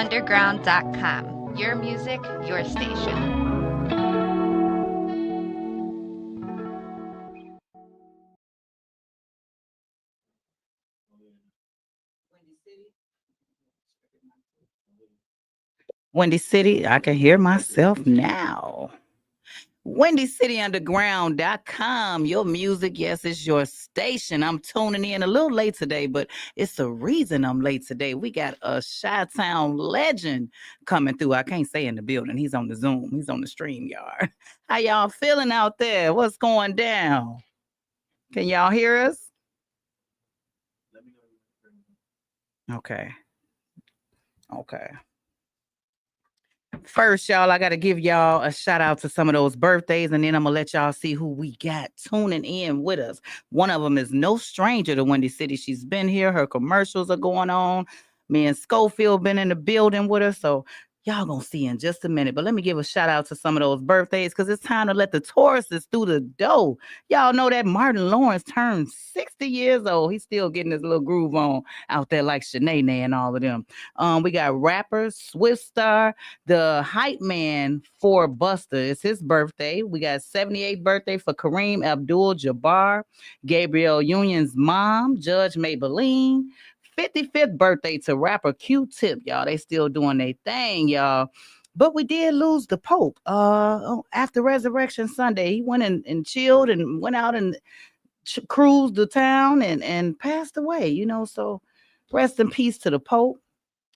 WindyCityUnderground.com. Your music, your station. Windy City, I can hear myself now. WindyCityUnderground.com. Your music, yes, it's your station. I'm tuning in a little late today, but it's the reason I'm late today. We got a Chi-Town legend coming through. I can't say in the building. He's on the Zoom. He's on the stream yard. How y'all feeling out there? What's going down? Can y'all hear us? Okay. Okay. First, y'all, I got to give y'all a shout out to some of those birthdays, and then I'm going to let y'all see who we got tuning in with us. One of them is no stranger to Windy City. She's been here. Her commercials are going on. Me and Schofield been in the building with her, so y'all going to see in just a minute. But let me give a shout out to some of those birthdays because it's time to let the Tauruses through the door. Y'all know that Martin Lawrence turned 60 years old. He's still getting his little groove on out there like Shanae and all of them. We got rappers, Swift Star, the hype man for Buster. It's his birthday. We got 78th birthday for Kareem Abdul-Jabbar, Gabrielle Union's mom, Judge Maybelline. 55th birthday to rapper Q-Tip, y'all. They still doing their thing, y'all. But we did lose the Pope after Resurrection Sunday. He went and chilled and went out and cruised the town and passed away, so rest in peace to the Pope.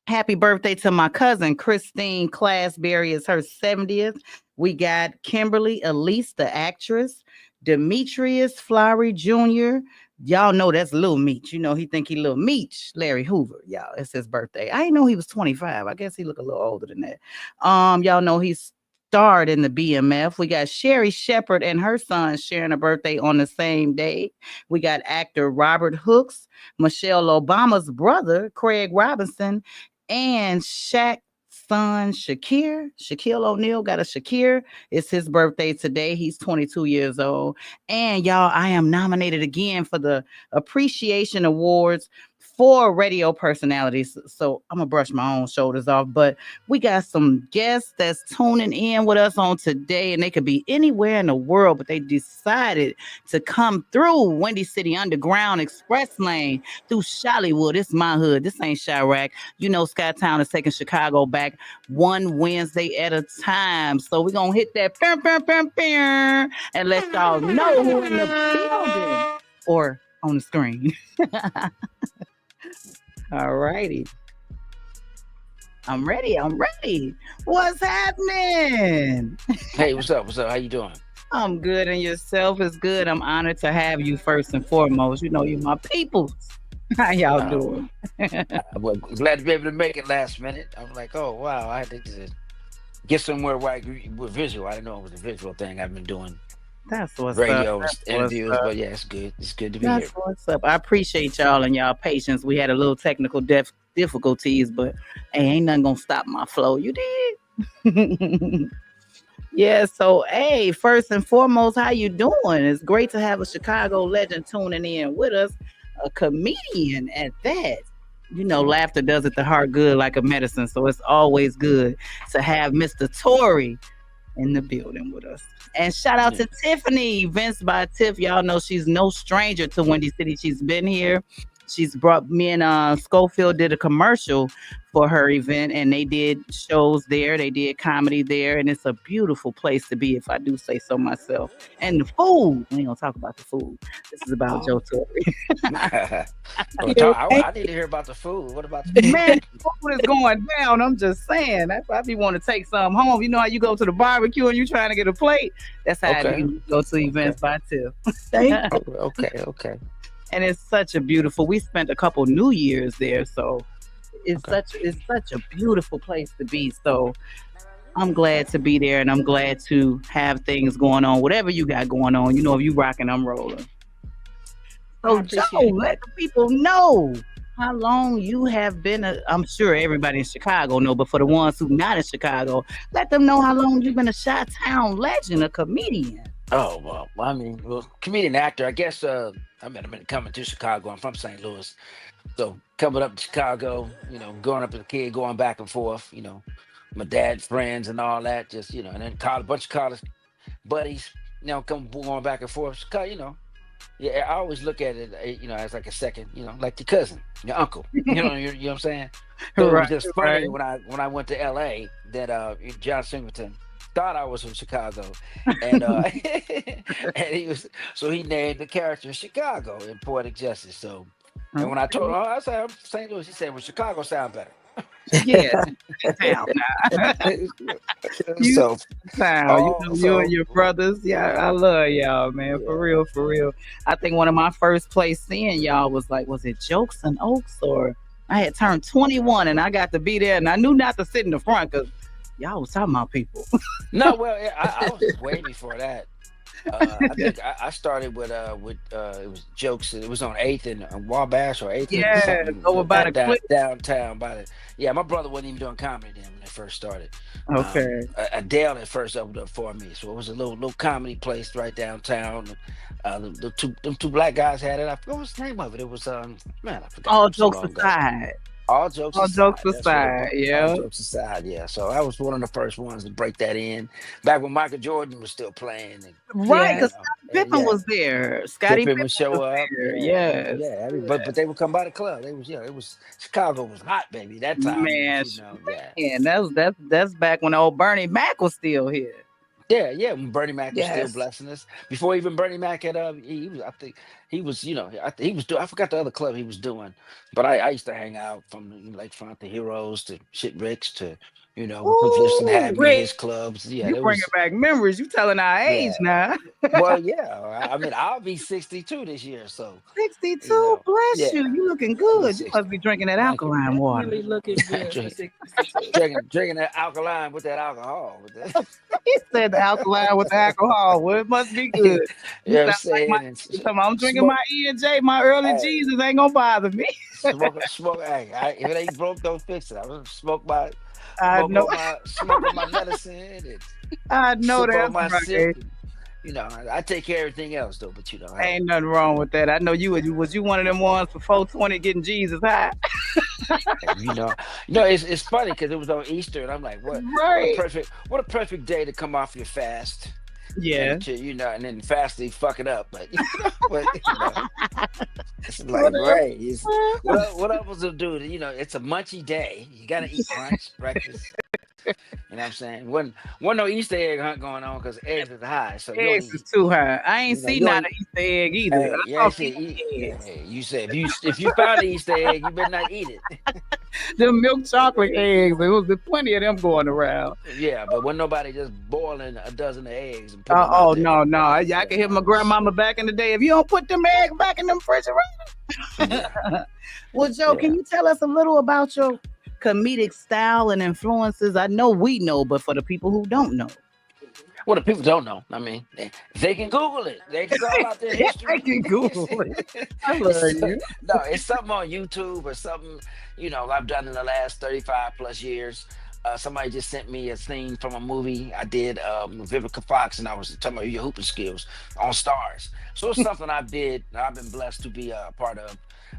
Happy birthday to my cousin Christine Classberry. It's her 70th. We got Kimberly Elise, the actress, Demetrius Flowery Jr. Y'all know that's Lil Meech. He think he Lil Meech. Larry Hoover, y'all. It's his birthday. I didn't know he was 25. I guess he look a little older than that. Y'all know he's starred in the BMF. We got Sherry Shepherd and her son sharing a birthday on the same day. We got actor Robert Hooks, Michelle Obama's brother, Craig Robinson, and Shaq's son, Shaquille O'Neal got a Shakir. It's his birthday today. He's 22 years old. And y'all, I am nominated again for the Appreciation Awards for radio personalities. So I'm going to brush my own shoulders off. But we got some guests that's tuning in with us on today. And they could be anywhere in the world, but they decided to come through Windy City Underground Express Lane through Chi-Ollywood. It's my hood. This ain't Chirac. Chi-Town is taking Chicago back one Wednesday at a time. So we're going to hit that and let y'all know who in the building or on the screen. All righty. I'm ready. What's happening? Hey, what's up? How you doing? I'm good, and yourself is good. I'm honored to have you first and foremost. You're my peoples. How y'all doing? Well, glad to be able to make it last minute. I'm like, oh wow, I had to get somewhere where I with visual. I didn't know it was a visual thing. I've been doing that's what's radio up. interviews, but yeah, it's good. It's good to be that's here. What's up? I appreciate y'all and y'all patience. We had a little technical difficulties, but hey, ain't nothing gonna stop my flow. You did. Yeah, so hey, first and foremost, how you doing? It's great to have a Chicago legend tuning in with us, a comedian at that. Laughter does it the heart good like a medicine, so it's always good to have Mr. Torry in the building with us. And shout out to Tiffany, Vince by Tiff. Y'all know she's no stranger to Windy City. She's been here. She's brought me and Schofield did a commercial for her event, and they did shows there. They did comedy there, and it's a beautiful place to be, if I do say so myself. And the food, we ain't gonna talk about the food. This is about Joe Torry. I need to hear about the food. What about the food? Man, food is going down. I'm just saying. I be want to take some home. You know how you go to the barbecue and you trying to get a plate? That's how I do go to events by Tiff. Okay. And it's such a beautiful. We spent a couple New Years there, so it's such a beautiful place to be. So I'm glad to be there, and I'm glad to have things going on. Whatever you got going on, if you rocking, I'm rolling. So Joe, let the people know how long you have been. I'm sure everybody in Chicago know, but for the ones who not in Chicago, let them know how long you've been a Chi-Town legend, a comedian. Oh well, I mean, well, comedian actor. I guess. I mean, I've been coming to Chicago. I'm from St. Louis, so coming up to Chicago, growing up as a kid, going back and forth, my dad's friends and all that, just and then a bunch of college buddies, come going back and forth. Yeah, I always look at it, as like a second, like your cousin, your uncle. You know what I'm saying? So it was Right, just right. funny when I went to L.A. that John Singleton thought I was from Chicago, and and he named the character Chicago in Poetic Justice. So, and when I told him, Okay. oh, I said I'm from St. Louis, he said, "Well, Chicago sound better." Yes, town now. You So, town. You and so your brothers. Yeah, I love y'all, man. For yeah. real, for real. I think one of my first place seeing y'all was it Jokes and Oaks, or I had turned 21 and I got to be there and I knew not to sit in the front because y'all was talking about people. No, well, yeah, I was way before that. I think I started with it was jokes. It was on Eighth and Wabash or Eighth and Yes, something over by the cliff. downtown by the. Yeah, my brother wasn't even doing comedy then when they first started. Okay. Adele at first opened up for me, so it was a little comedy place right downtown. Them two black guys had it. I forgot what's the name of it. It was man, I forgot. It All was so jokes long ago. aside. All jokes All jokes aside, that's what it aside. was. All Yeah. jokes aside, yeah. So I was one of the first ones to break that in back when Michael Jordan was still playing, and Right, Yes. because Scottie Pippen yeah, was there. Scottie Pippen would Pippen was show up, there. yeah, Yes. yeah. But they would come by the club. They was it was Chicago was hot, baby. That time it was Man, yeah. man, that's back when old Bernie Mac was still here. Yeah, yeah. When Bernie Mac was still Yes. blessing us, before even Bernie Mac had he was. I think he was. He was doing. I forgot the other club he was doing, but I used to hang out from Lakefront to Heroes to Shit Ricks to when Cliff Lipson Ooh, had me in Rick, his clubs. Yeah, you there bringing was. back memories. You telling our age Yeah. now. Well, yeah. I mean, I'll be 62 this year, so 62, bless yeah, you. You looking I'll be good. You must 60. be drinking that Thank you. alkaline water. Definitely looking good for Drink, 62. drinking that alkaline with that alcohol. With that, He said the alkaline with the alcohol. Well, it must be good. you You know what I'm sound like my saying? And I'm drinking my smoke. E&J, my early Hey, Jesus ain't gonna bother me. smoke. Hey, if it ain't broke, don't fix it. I was I know, smoke on my medicine and I know sip on that's my sip. right. And, I take care of everything else though. But hey, Ain't nothing wrong with that. I know was you one of them ones for 420 getting Jesus high? and, it's funny because it was on Easter, and I'm like, Right. what a perfect day to come off your fast, Yeah. and and then fast they fuck it up, but but it's like Whatever. right. What else to do? It's a munchy day. You gotta eat lunch, breakfast. You know what I'm saying? Wasn't no Easter egg hunt going on because eggs is high, so you Eggs only is too high. I ain't seen you not only an Easter egg either. hey, I yeah, saw shit, people eat. eggs. Hey, you say if you found an Easter egg, you better not eat it. Them milk chocolate eggs. There was plenty of them going around. Yeah, but when nobody just boiling a dozen of eggs and putting them out Oh there. no, no. I Yeah, can hear my grandmama back in the day. If you don't put them eggs back in them yeah, refrigerator. Well, Joe, can yeah. you tell us a little about your comedic style and influences? I know we know, but for the people who don't know. Well, the people don't know. I mean, they can Google it. It's all out there. I History. can Google it. I love it's you. no, it's something on YouTube or something. I've done in the last 35 plus years. Somebody just sent me a scene from a movie I did with Vivica Fox, and I was talking about your hooping skills on Stars. So it's something I did. And I've been blessed to be a part of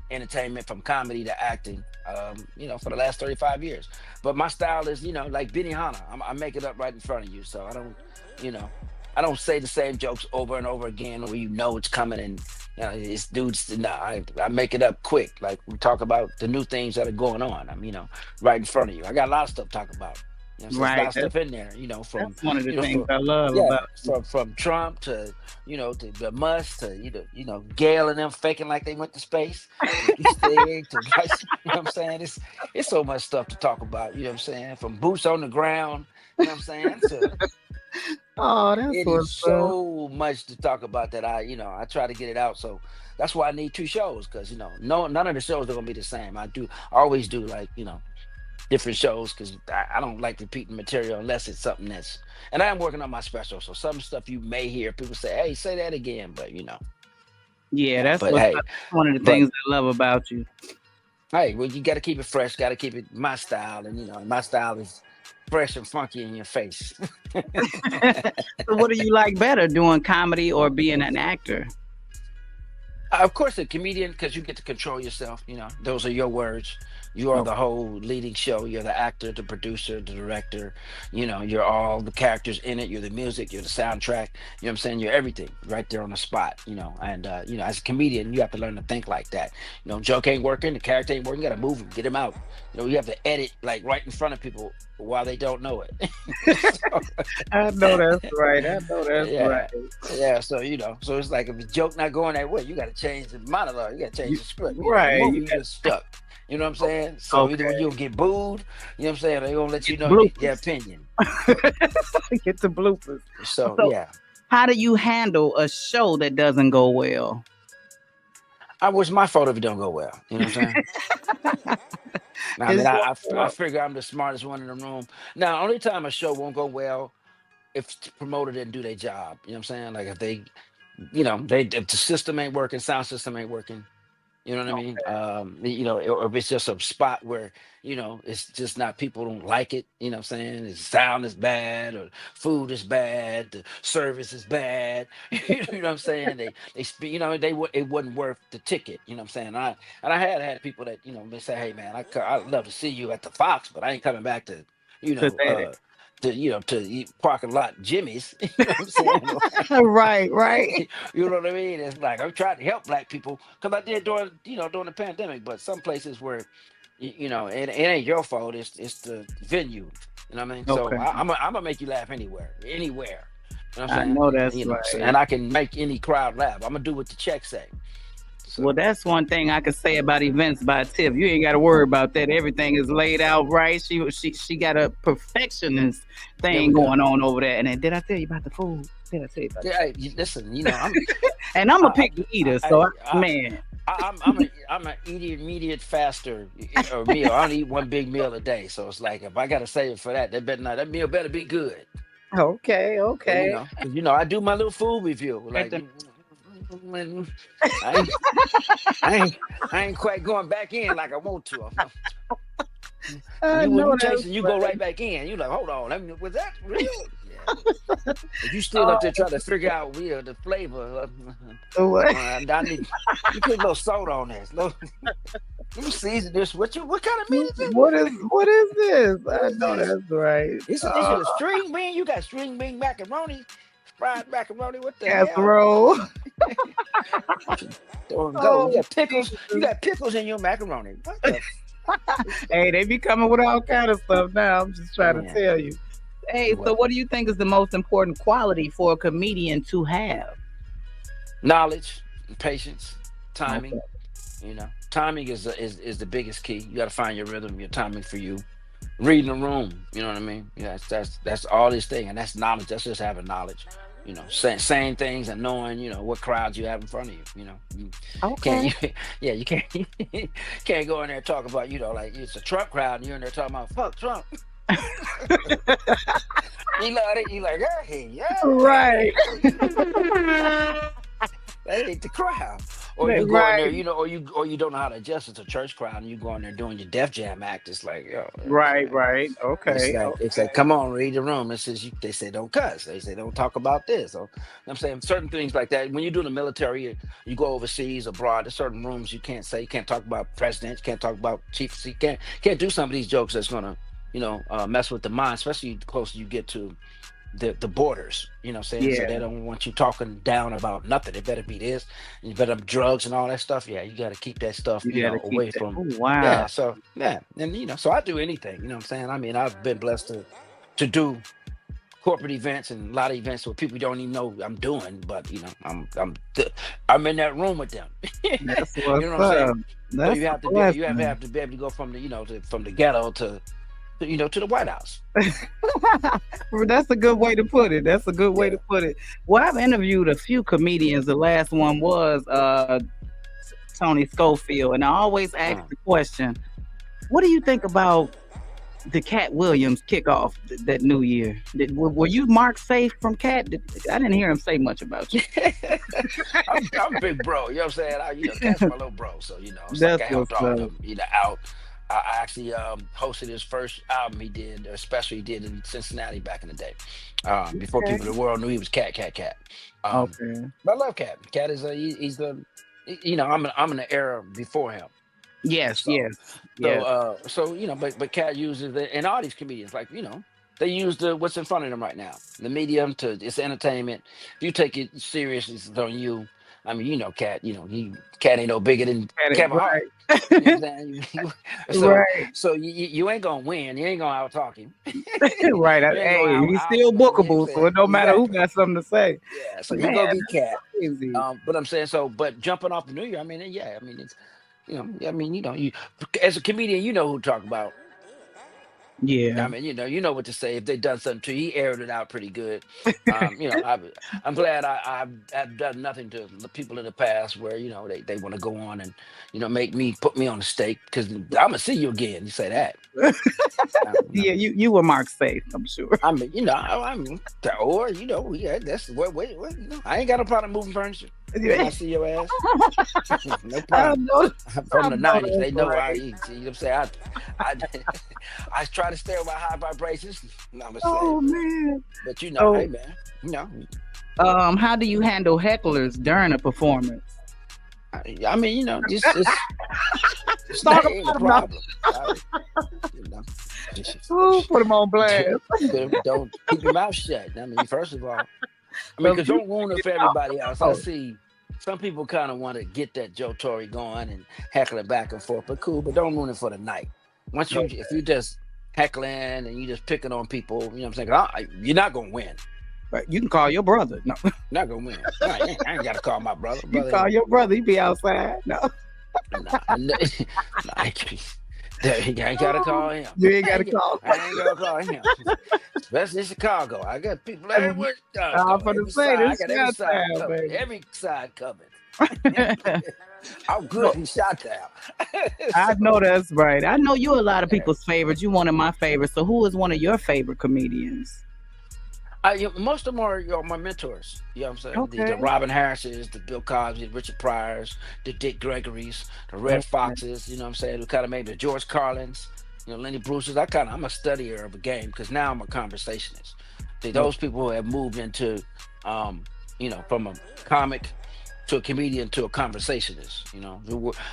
entertainment from comedy to acting. For the last 35 years. But my style is, like Benny Hanna. I make it up right in front of you, so you know, I don't say the same jokes over and over again, where it's coming and it's dudes. No, I make it up quick. Like we talk about the new things that are going on. I'm right in front of you. I got a lot of stuff to talk about. So there's a lot Right. of stuff in there. From That's one of the things from I love yeah, about you. from Trump to to the Musk to Gail and them faking like they went to space to Easter egg to what I'm saying. It's so much stuff to talk about. You know what I'm saying? From boots on the ground. You know what I'm saying? Oh, that's It is what's up. so much to talk about that I try to get it out. So that's why I need two shows because no none of the shows are gonna be the same. I always do like different shows because I don't like repeating material unless it's something and I am working on my special. So some stuff you may hear people say, hey, say that again, but Yeah, that's but what's up. hey, That's one of the but things I love about you. hey, well, you got to keep it fresh, got to keep it my style, and my style is fresh and funky in your face. So what do you like better, doing comedy or being an actor? Of course, a comedian, because you get to control yourself. Those are your words. You are Okay. the whole leading show. You're the actor, the producer, the director. You're all the characters in it. You're the music. You're the soundtrack. You know what I'm saying? You're everything right there on the spot. And as a comedian, you have to learn to think like that. Joke ain't working. The character ain't working. You got to move him, get him out. You have to edit like right in front of people while they don't know it. So, I know that's right. I know that's yeah. right. Yeah, so it's like if the joke not going that way, you got to change the monologue, you got to change the script. Right. The movie you just stuck. You know what I'm saying? So either Okay. you'll get booed, you know what I'm saying? They're gonna let you know Bloopers. their opinion. Get the bloopers. So So yeah, how do you handle a show that doesn't go well? I wish my fault if it don't go well. You know what I'm saying? I It's mean, your I fault. figure I'm the smartest one in the room. Now, only time a show won't go well if the promoter didn't do their job. You know what I'm saying? Like if they, if the system ain't working, sound system ain't working. You know what I mean? Or if it's just a spot where, it's just not, people don't like it. You know what I'm saying? The sound is bad, or food is bad, the service is bad. You know what I'm saying? It wasn't worth the ticket. You know what I'm saying? I had people that, they say, hey man, I'd love to see you at the Fox, but I ain't coming back to, you To know, that. uh, to eat parking lot Jimmy's. You know what I'm saying? Right, right. You know what I mean? It's like I'm trying to help black people because I did during the pandemic, but some places where it ain't your fault. It's the venue. You know what I mean? So Okay. I'm gonna make you laugh anywhere. You know what I I'm know saying? that's right. And I can make any crowd laugh. I'm gonna do what the check say. Well, So that's one thing I could say about events by Tiff. You ain't got to worry about that. Everything is laid out right. She got a perfectionist there thing we go. going on over there. And then, did I tell you about the food? Did I tell you about Yeah, hey, listen. And I'm a I, picky eater, I, so I, man. I'm an immediate faster or meal. I don't eat one big meal a day, so it's like if I gotta save it for that meal better be good. Okay, So, okay. 'cause, I do my little food review. At Like the- I ain't, I ain't, I ain't quite going back in like I want to. I When know you that's taste it, you go right. right back in. You like, hold on, was that real? Yeah. If you still up Oh, there trying to figure out the flavor, what? I need you put a little salt on this. Let me season this. What kind of meat is it? What is this? What I is know this? that's right. Is it a string bean? You got string bean macaroni, fried macaroni. What the hell? Casserole. Don't go. You Oh, got pickles. You Jesus. got pickles in your macaroni. What the Hey, they be coming with all kind of stuff now. I'm just trying to man? tell you. Hey, so Well, what do you think is the most important quality for a comedian to have? knowledge, patience, Okay. timing. Timing is the biggest key. You got to find your rhythm, your timing for you. Reading the room. You know what I mean? Yeah, that's all this thing, and that's knowledge. That's just having knowledge. Saying things and knowing what crowds you have in front of you. You can't. Okay. Yeah, you can't. Can't go in there and talk about like it's a Trump crowd, and you're in there talking about fuck Trump. You love it. You like, hey, yeah. Right. That ain't the crowd. Or you go in there, Right. or you don't know how to adjust. It's a church crowd, and you go in there doing your Def Jam act. It's like, yo, it's Right. like, Right. it's Okay. like, it's like, Okay. come on, read the room. They say don't cuss. They say don't talk about this. So I'm saying certain things like that. When you do the military, you go overseas, abroad. There's certain rooms you can't say. You can't talk about presidents. You can't talk about chiefs. You can't do some of these jokes that's gonna, mess with the mind, especially the closer you get to the borders, what I'm saying? So Yeah. they don't want you talking down about nothing. It better be this, and you better have drugs and all that stuff. Yeah, you got to keep that stuff, You got to keep away that. from. Oh, wow. Yeah, so yeah, and so I do anything. You know what I'm saying? I mean, I've been blessed to do corporate events and a lot of events where people don't even know I'm doing, but I'm in that room with them. You That's know what's what I'm saying? up. So That's you a have to blessing. be able to go from the from the ghetto to the White House. That's a good way to put it. That's a good way Yeah. to put it. Well, I've interviewed a few comedians. The last one was Tony Schofield, and I always ask Uh, the question, what do you think about the Cat Williams kickoff that New Year? Were you marked safe from Cat? I didn't hear him say much about you. I'm big bro. You know what I'm saying? Catch my little bro. So it's like That's I helped what's all of up. them out. I actually hosted his first album he did, or special he did in Cincinnati back in the day, before Okay. people in the world knew he was Cat Cat Cat. Um, Okay. but I love Cat. Cat is he's the I'm in the era before him. Yes, So yes, yes. but Cat uses the and all these comedians like they use the what's in front of them right now, the medium to it's entertainment. If you take it serious, it's on you. I mean, Cat. Cat ain't no bigger than Got it Kevin Hart. You know right. what I'm saying? so Right. so you ain't gonna win. You ain't gonna out talk him. Right. You ain't Hey, gonna he's out. still You know what I'm bookable, so saying? it don't matter who Exactly. got something to say. Yeah. So you Man, go get Cat. that's crazy. But I'm saying so. But jumping off the New Year, I mean, yeah. I mean, it's I mean, you as a comedian, you know who to talk about. I Yeah. mean, you know what to say if they done something to you. He aired it out pretty good. I'm glad I've done nothing to the people in the past where they want to go on and make me put me on the stake because I'm gonna see you again. You say that, Yeah, you were marked safe, I'm sure. I mean, or yeah, that's what I ain't got no problem moving furniture when I see your ass. No I problem. know, From I the know '90s, that's they know I right. eat. See what I'm saying? I I try to stay on my high vibrations. I'm gonna say, Oh man. but hey So, man, you know, how do you handle hecklers during a performance? I mean, that Talk ain't a about him now. problem. You know, Ooh, put him on blast. don't keep your mouth shut. I mean, first of all, I mean, But because you don't ruin it for everybody else. I see some people kind of want to get that Joe Torry going and heckling back and forth, but cool, but don't ruin it for the night. If you just heckling and you just picking on people, you know what I'm saying? You're not gonna win. you can call your brother. No, Not gonna win. I ain't gotta call my brother. you Brother call ain't. your brother. He be outside. No, Nah, I ain't gotta call him. you ain't got to call. I ain't gonna call him. Especially in Chicago. I got people everywhere. I'm gonna Every say side. I this got every shot side town, covered. baby. Every side covered. I'm No, good in shot down. I So know that's right. I know you a lot of yeah. people's favorites. You one of my favorites. So who is one of your favorite comedians? Most of them are my mentors. You know what I'm saying? The Okay. Robin Harris's, the Bill Cosby's, Richard Pryor's, the Dick Gregory's, the Red Okay. Foxes, you know what I'm saying? Who kind of made the George Carlins, Lenny Bruce's. I'm a studier of a game because now I'm a conversationist. See, Okay. those people who have moved into, from a comic to a comedian to a conversationist,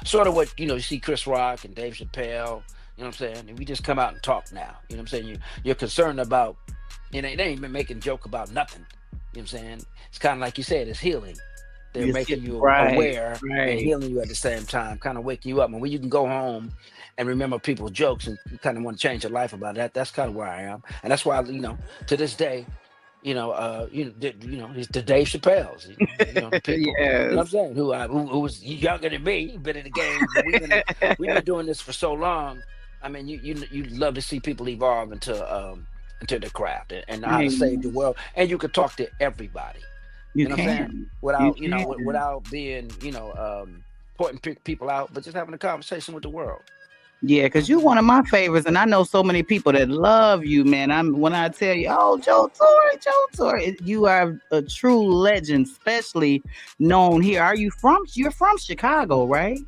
sort of what, you see Chris Rock and Dave Chappelle, you know what I'm saying? And we just come out and talk now, you know what I'm saying? You're concerned about, they ain't been making joke about nothing, you know what I'm saying? It's kind of like you said, it's healing. They're making you Right. aware and Right. healing you at the same time, kind of waking you up. And when you can go home and remember people's jokes and you kind of want to change your life about that, that's kind of where I am. And that's why, to this day, it's the Dave Chappelle's, the people, you know what Yes. I'm saying, who was younger than me, been in the game, but we've been doing this for so long. I mean, you love to see people evolve into the craft and know how to save the Amen. world, and you could talk to everybody. You You know what I'm saying? can. You Without can. without being pointing people out, but just having a conversation with the world. Yeah, You know because what I'm you're saying? one of my favorites, and I know so many people that love you, man. When I tell you, oh, Joe Torre, you are a true legend, especially known here. You're from Chicago, right?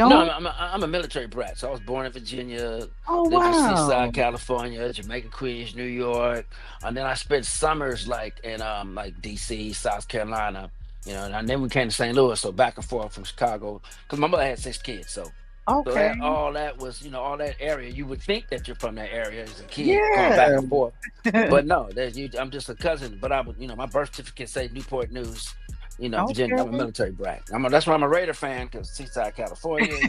No, No? I'm a military brat. So I was born in Virginia, Oh, lived in Seaside, wow. California, Jamaica, Queens, New York, and then I spent summers like in like DC, South Carolina, and then we came to St. Louis, so back and forth from Chicago because my mother had 6 kids, so Okay. that all that was all that area. You would think that you're from that area as a kid going back Yeah. and forth, but no, I'm just a cousin. But my birth certificate say Newport News. Virginia. I'm a Okay. military brat. That's why I'm a Raider fan because Seaside, California,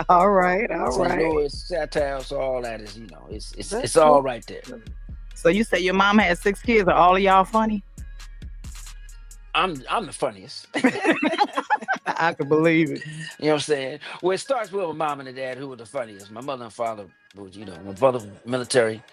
All right. All St. right. Louis, Chateau, so all that is, it's That's all cool. right there. So you say your mom had 6 kids. Are all of y'all funny? I'm the funniest. I can believe it. You know what I'm saying? Well, it starts with my mom and the dad who were the funniest. My mother and father was, my brother was military,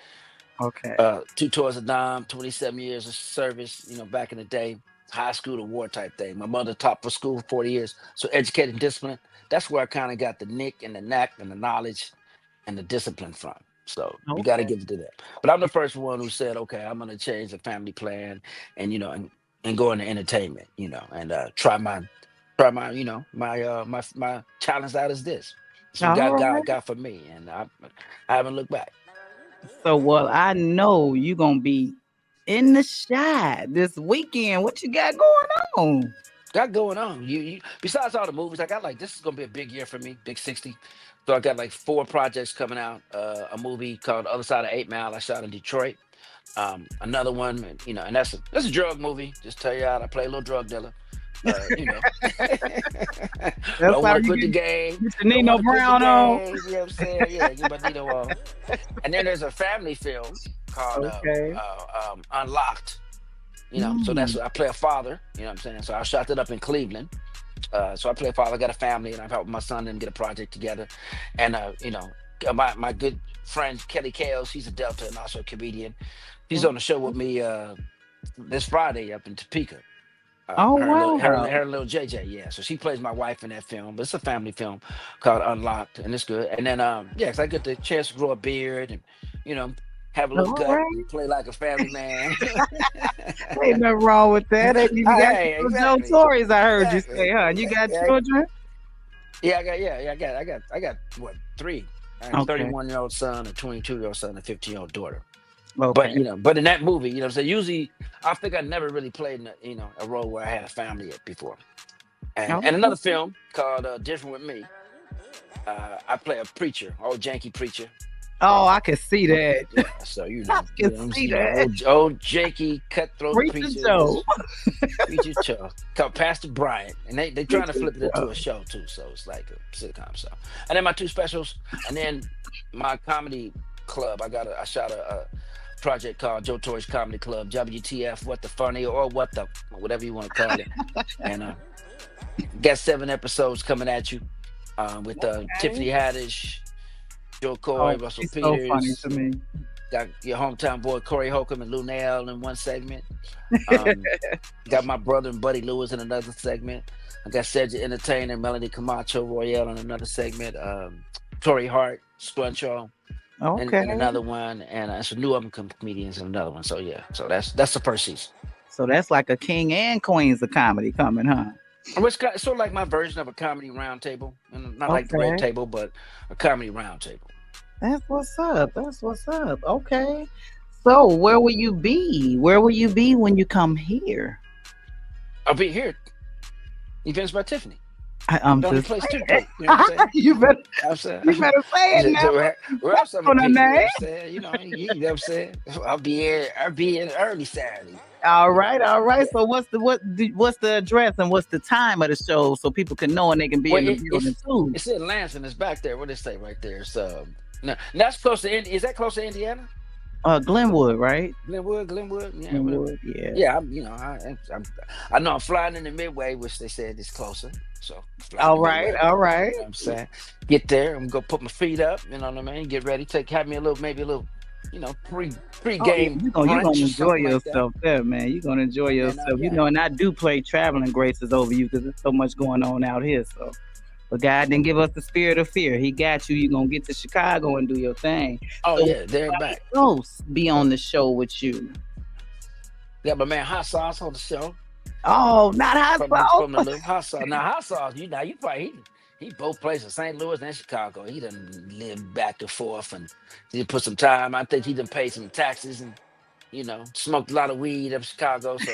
Okay. two tours of Dime, 27 years of service, back in the day, high school to war type thing. My mother taught for school for 40 years. So educated and disciplined. That's where I kind of got the nick and the knack and the knowledge and the discipline from. So you got to Okay. give it to that. But I'm the first one who said, okay, I'm going to change the family plan and, and go into entertainment, and try my, my challenge out is this. That's what All God right. God got for me, and I haven't looked back. So, well, I know you gonna be in the shot this weekend. What you got going on? Got going on. You besides all the movies, I got like this is gonna be a big year for me, big 60. So I got like 4 projects coming out. A movie called Other Side of 8 Mile I shot in Detroit. Another one, and that's a drug movie. Just tell you out, I play a little drug dealer. That's Don't how want to you quit the game. get your Don't want Nino to quit the Brown on. game. You know what I'm saying? Yeah, get my Nino on. And then there's a family film called Okay. Unlocked. So that's Mm. I play a father. You know what I'm saying? So I shot that up in Cleveland. So I play a father. I got a family, and I've helped my son and get a project together. And my good friend Kelly Kale, she's a Delta and also a comedian. She's on the show with me this Friday up in Topeka. Oh Her and little, her, and- wow. her and little JJ, yeah. So she plays my wife in that film, but it's a family film called Unlocked, and it's good. And then, yeah, 'cause I get the chance to grow a beard and, you know, have a little All gut right. and play like a family man. Ain't nothing wrong with that. Ain't you got Hey, some Joe exactly, Torrys, I heard you exactly. say, huh? You got Yeah, children? I got what 3? I have a Okay. 31-year-old son, a 22-year-old son, and a 15-year-old daughter. But Okay. but in that movie, what I'm saying, usually I think I never really played in a role where I had a family yet before. And Okay. another film called Different with Me. I play a preacher, old janky preacher. Oh, I can see that. Yeah, so I can see that. old janky cutthroat Preacher preacher, Joe. preacher Joe, called Pastor Bryant, and they trying to Preacher flip it into Joe. a show too, so it's like a sitcom. So, and then my 2 specials, and then my comedy club. I shot a project called Joe Torry's Comedy Club, WTF, What the Funny, or what the whatever you want to call it, and got 7 episodes coming at you with Tiffany Okay. Haddish, Joe Coy, Oh, Russell he's so funny Peters. to me. Got your hometown boy Corey Holcomb and Lou Nail in one segment. Um, got my brother and Buddy Lewis in another segment. I got Cedric Entertainer, Melanie Camacho Royale in another segment. Torry Hart, Spluncho, Okay. and another one, and some new up and comedians in another one. So yeah, so that's the first season. So that's like a king and queens of comedy coming, huh? Which it's sort of like my version of a comedy roundtable, and not like the Red Okay. Table, but a comedy roundtable. That's what's up. That's what's up. Okay. So where will you be? Where will you be when you come here? I'll be here. Events by Tiffany. I'm The only just place to saying. do. You know what I'm saying? You better I'm saying. say it now. We're else I'm On gonna the be. You know what name. I'm saying? You know what I'm saying? I'll be in early Saturday. All right, all Yeah. right. So what's the address and what's the time of the show so people can know and they can be Well, in the building too? it's in Lansing. It's back there. What did it say right there? So no, that's close to Is that close to Indiana? Glenwood, right? Glenwood. Yeah, whatever. Glenwood, yeah. Yeah, I know I'm flying in the Midway, which they said is closer. So flying All the right, Midway. all You right. know what I'm saying? Get there. I'm gonna put my feet up. You know what I mean? Get ready. Have me maybe a little, Oh yeah, pre-game you gonna brunch or enjoy something like that. yourself there, man. You're gonna enjoy And then yourself. yeah. And I do play traveling graces over you because there's so much going on out here. So but God didn't give us the spirit of fear. He got you. You're gonna get to Chicago and do your thing. Oh So yeah, they're back. close be on the show with you. Got my man Hot Sauce on the show. Oh, not hot From sauce. the little Hot Sauce. Now Hot Sauce, you probably he both places, St. Louis and Chicago. He done lived back and forth, and he put some time. I think he done paid some taxes and smoked a lot of weed up in Chicago. So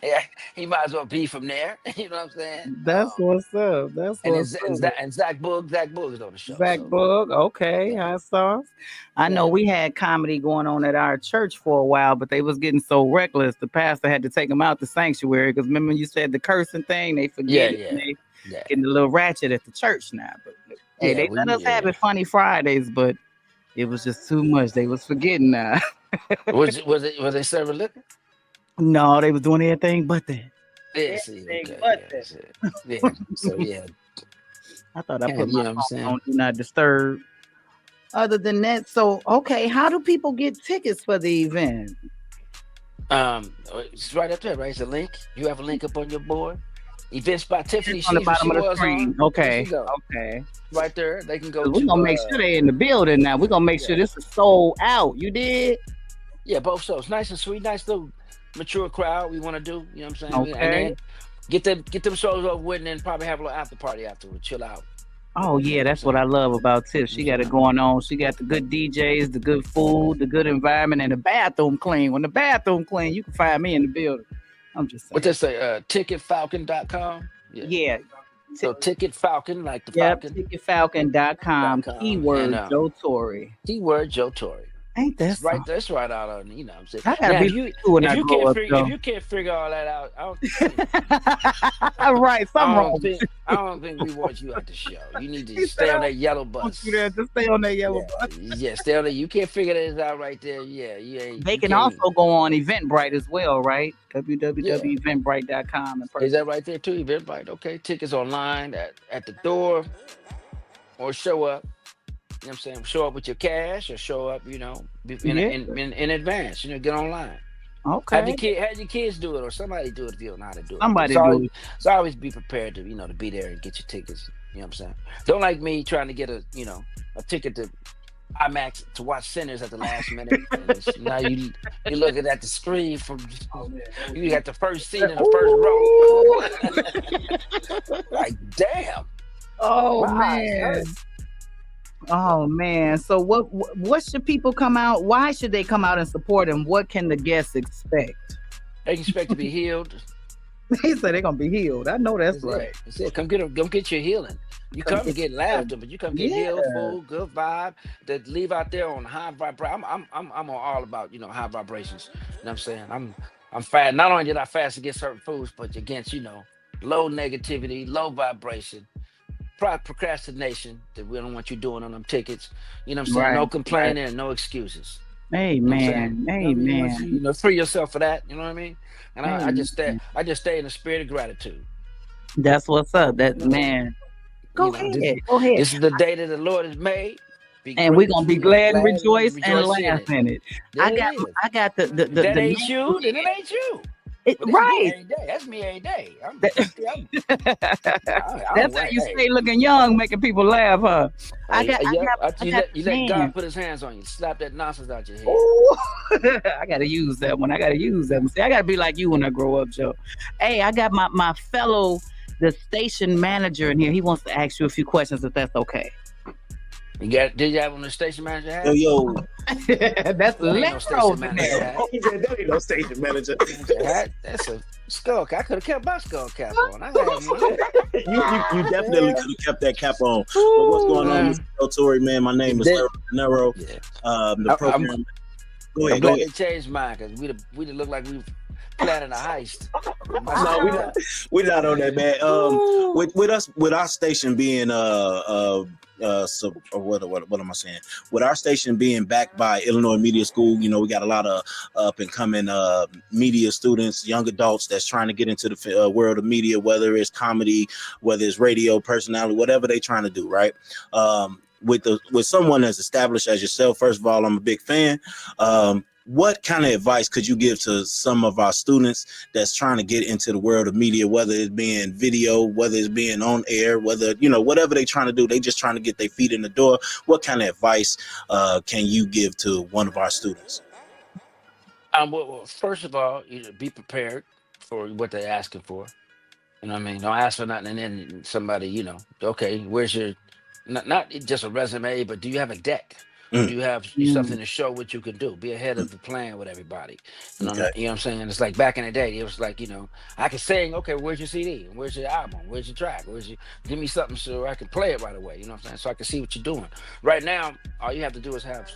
yeah, he might as well be from there. You know what I'm saying? That's what's up. That's And then what's up. Zach Boog is on the show. Zach So Bug, okay, yeah, hot sauce. I know yeah, we had comedy going on at our church for a while, but they was getting so reckless. The pastor had to take them out the sanctuary because remember you said the cursing thing, they yeah, forget it and yeah, they yeah, getting a little ratchet at the church now. But hey, yeah. they let us have Yeah. it funny Fridays, but it was just too much. They was forgetting now. Was they serving liquor? No, they was doing everything but that. Yeah, see, Everything okay, but yeah, that. see, yeah. So yeah, I thought I yeah, put you my know what I'm phone saying? on do not disturb. Other than that, so okay, how do people get tickets for the event? It's right up there, right? It's a link. You have a link up on your board. Events by Tiffany. It's on the bottom of the Was screen. on. There Okay, she go. okay. Right there. They can go 'Cause we're to gonna make sure they in the building now. We're gonna make sure yeah, this is sold out. You did? yeah, both shows. Nice and sweet, nice little mature crowd we want to do. You know what I'm saying? And Okay. then Get them shows over with, and then probably have a little after party afterwards. Chill out. Oh You know yeah, what I'm that's what saying? I love about Tiff. You know She what got I'm it saying? going on. She got the good DJs, the good food, the good environment, and the bathroom clean. When the bathroom clean, you can find me in the building. I'm just What saying. they say? Ticketfalcon.com. Yeah. Yeah. Ti- So Ticket Falcon, like the yep. Falcon. Ticketfalcon.com. And Keyword Joe Torry. keyword Joe Torry. Ain't that It's right something? there. It's right out on. You know what I'm saying. I gotta Now, be like you when I grow up, if though. you can't figure all that out, I don't. You know, Right, something wrong with you. I don't think we want you at the show. You need to He said, stay I on don't that yellow want you bus. there. Just stay on that yellow Yeah, bus. yeah. Stay on there. You can't figure this out right there. Yeah, you ain't. They You can can't. also go on Eventbrite as well, right? Yeah. www.eventbrite.com and Is purchase. that right there too? Eventbrite. Okay. Tickets online at the door, or show up. You know what I'm saying? Show up with your cash, or show up. Yeah. In advance. Get online. Okay. Have your kids do it, or somebody do it if you don't know how to do it. But Somebody do it. it's always be prepared to be there and get your tickets. You know what I'm saying? Don't like me trying to get a ticket to IMAX to watch Sinners at the last minute. And now you're looking at the screen from you got the first seat in the first row. Like damn. Oh My eyes man. hurt. Oh man. So what should people come out? Why should they come out and support him? What can the guests expect? They can expect to be healed. They say they're gonna be healed. I know that's right. That's it. Come get your healing. You come to get laughter, but you come get healed, food, good vibe. That leave out there on high vibration. I'm on all about high vibrations. You know what I'm saying? I'm fast. Not only did I fast against certain foods, but against low negativity, low vibration, procrastination that we don't want you doing on them tickets. You know what I'm saying? Right. No complaining and no excuses. Amen. You know what I'm saying? Amen. Free yourself for that. You know what I mean? And I Amen. just stay in the spirit of gratitude. That's what's up. That man. Go ahead. Go ahead. This is the day that the Lord has made. And we're gonna be glad and rejoice and in laugh it. in it. There I it got is. I got the That ain't you, then it ain't you. But that's me right. every day. That's me every day. That's how you stay looking young, making people laugh, huh? You let God put his hands on you, slap that nonsense out your head. Ooh, I gotta use that one. See, I gotta be like you when I grow up, Joe. Hey, I got my fellow, the station manager in here. He wants to ask you a few questions, if that's okay. Did you have on the station manager hat? Yo. That's Lero's in there. He said that ain't no station manager. That's a skull cap. I could have kept my skull cap on. You definitely could have kept that cap on. But what's going on, Mr. Torry, man? My name is Larry Nero. The program. Go ahead. They changed mine because we look like we planning a heist. No, we're not on that, man. With our station being what am I saying? With our station being backed by Illinois Media School, we got a lot of up and coming media students, young adults that's trying to get into the world of media, whether it's comedy, whether it's radio personality, whatever they trying to do, right? With someone as established as yourself, first of all, I'm a big fan. What kind of advice could you give to some of our students that's trying to get into the world of media, whether it's being video, whether it's being on air, whether, whatever they're trying to do, they just trying to get their feet in the door. What kind of advice can you give to one of our students? Well, first of all, be prepared for what they're asking for. You know what I mean? Don't ask for nothing and then somebody, okay, where's your, not just a resume, but do you have a deck? Do you have something to show what you can do? Be ahead of the plan with everybody. You know what I'm saying? It's like back in the day, it was like, I can sing, okay, where's your CD? Where's your album? Where's your track? Give me something so I can play it right away. You know what I'm saying? So I can see what you're doing. Right now, all you have to do is have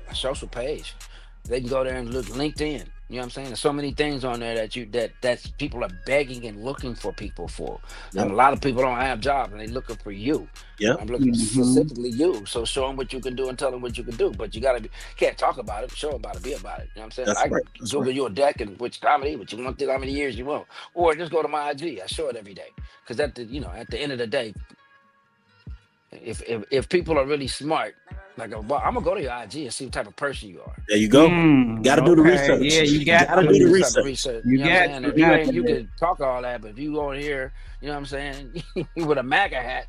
a social page. They can go there and look LinkedIn. You know what I'm saying? There's so many things on there that people are begging and looking for people for. Yep. And a lot of people don't have jobs and they're looking for you. Yeah, I'm looking specifically you. So show them what you can do and tell them what you can do. But you can't talk about it, show them about it, be about it. You know what I'm saying? That's right. Can Google you a deck and which comedy, what you want to, how many years you want. Or just go to my IG. I show it every day. Because at the end of the day, if people are really smart, like I'm gonna go to your IG and see what type of person you are. There you go. Got to do the Okay. research. Yeah, you got Gotta to. do the Some research. You know what got I'm saying? to, If you got ain't, you to. can talk all that, but if you on here, you know what I'm saying, with a MAGA hat.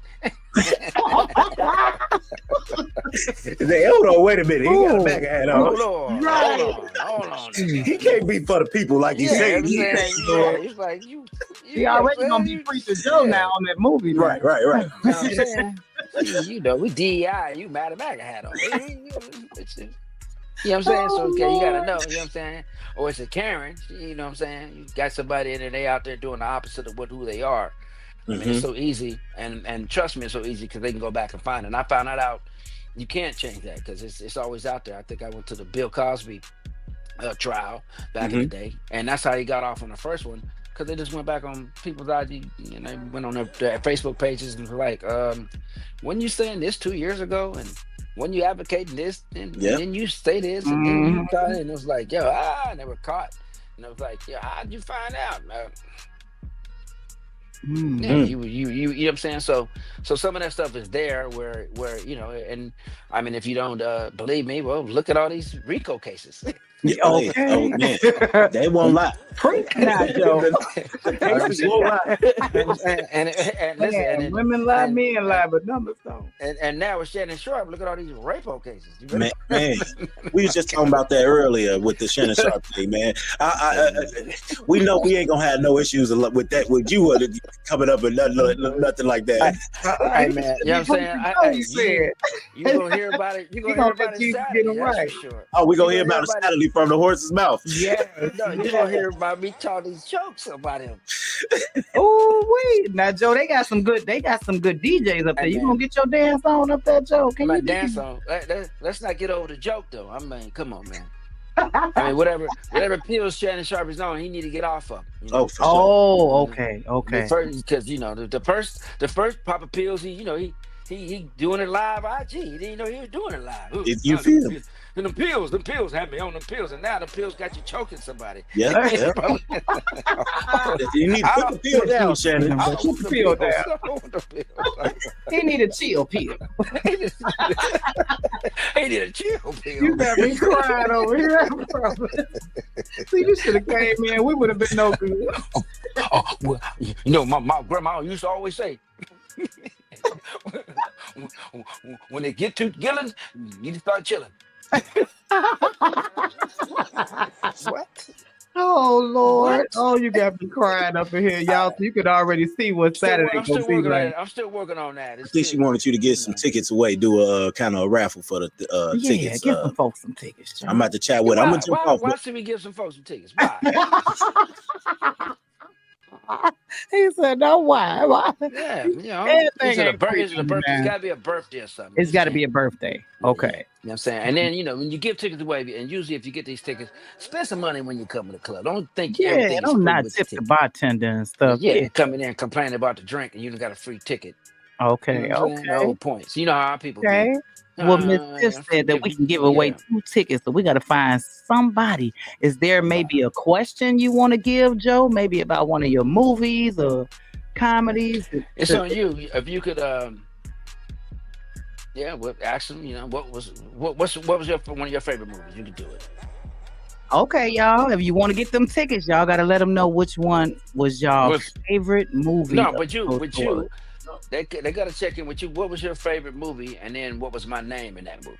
They, hold on, wait a minute. He got a Ooh. MAGA hat Hold on. on, Right. hold on. He can't be for the people like you Yeah, say. I'm He saying, say, yeah, it's like you He know what already I'm gonna saying? be preacher Joe now on that movie. Now. right. You know what I'm saying? You know, we DEI, you mad at MAGA hat on. You know what I'm saying? So, Oh, okay, you gotta Lord. know, you know what I'm saying? Or it's a Karen, you know what I'm saying? You got somebody in there, they out there doing the opposite of who they are. I mean, it's so easy, and trust me, it's so easy because they can go back and find it. And I found that out. You can't change that because it's always out there. I think I went to the Bill Cosby trial back in the day, and that's how he got off on the first one because they just went back on people's IG and they went on their Facebook pages and was like, when you saying this 2 years ago, and when you advocating this, and then you say this, and then you got it, and it was like, yo, and they were caught, and it was like, yo, how'd you find out? Yeah, you know what I'm saying? So some of that stuff is there where you know, and I mean, if you don't believe me, well, look at all these RICO cases. Okay. Oh man, they won't lie. Preach now, Joe. The cases won't lie. And listen, and women lie, and- men lie, but numbers don't. and now with Shannon Sharp, look at all these rapo cases. You Man, we was just talking about that earlier with the Shannon Sharp thing, man. We know we ain't gonna have no issues with that with you coming up with nothing like that. Hey man, you know what I'm saying? You gonna hear about it. You gonna hear about it Saturday, that's for sure. Oh, we gonna hear about it Saturday from the horse's mouth. Yeah, no, you gonna hear about me telling these jokes about him. Oh wait, now Joe, they got some good DJs up there. You gonna get your dance on up there, Joe? Can you dance on? Let's not get over the joke though. I mean, come on, man. I mean, whatever pills Shannon Sharp is on, he need to get off of. You know? Oh, okay. Because you know the first pop of pills, he doing it live IG. He didn't know he was doing it live. Ooh, You feel him? And the pills had me on the pills, and now the pills got you choking somebody. Yeah. You need to put the pill down, Shannon. Put the pill down. He need a chill pill. He need a chill pill. You got me crying over here. See, you should have came in. We would have been no good. Well, you know, my grandma used to always say, when they get to killing, you need to start chilling. What? Oh Lord! What? Oh, you got me crying up in here, y'all. So you could already see what Saturday I'm still gonna be working like. on it. I'm still working on that. I think she wanted you to get some tickets away, do a kind of a raffle for the tickets. Give some folks some tickets, Joe. I'm about to chat with her. I'm gonna jump off. Why should we give some folks some tickets? Why? He said, "No, why? Why? Yeah, you know, Everything it's ain't a birthday. man. It's got to be a birthday or something. It's got to be a birthday." Okay. You know what I'm saying? And then, you know, when you give tickets away, and usually if you get these tickets, spend some money when you come to the club. Don't think everything is don't free not with tip the the ticket. bartender and stuff. Yeah, coming in complaining about the drink and you done got a free ticket. Okay. You know what I'm saying? The old points. You know how people Okay. do. Well, Miss Tiff said that we can give away 2 tickets, so we got to find somebody. Is there maybe a question you want to give, Joe? Maybe about one of your movies or comedies? It's on you. If you could, ask them. You know, what was one of your favorite movies? You could do it. Okay, y'all. If you want to get them tickets, y'all got to let them know which one was y'all's favorite movie. No, but you. They got to check in with you. What was your favorite movie? And then what was my name in that movie?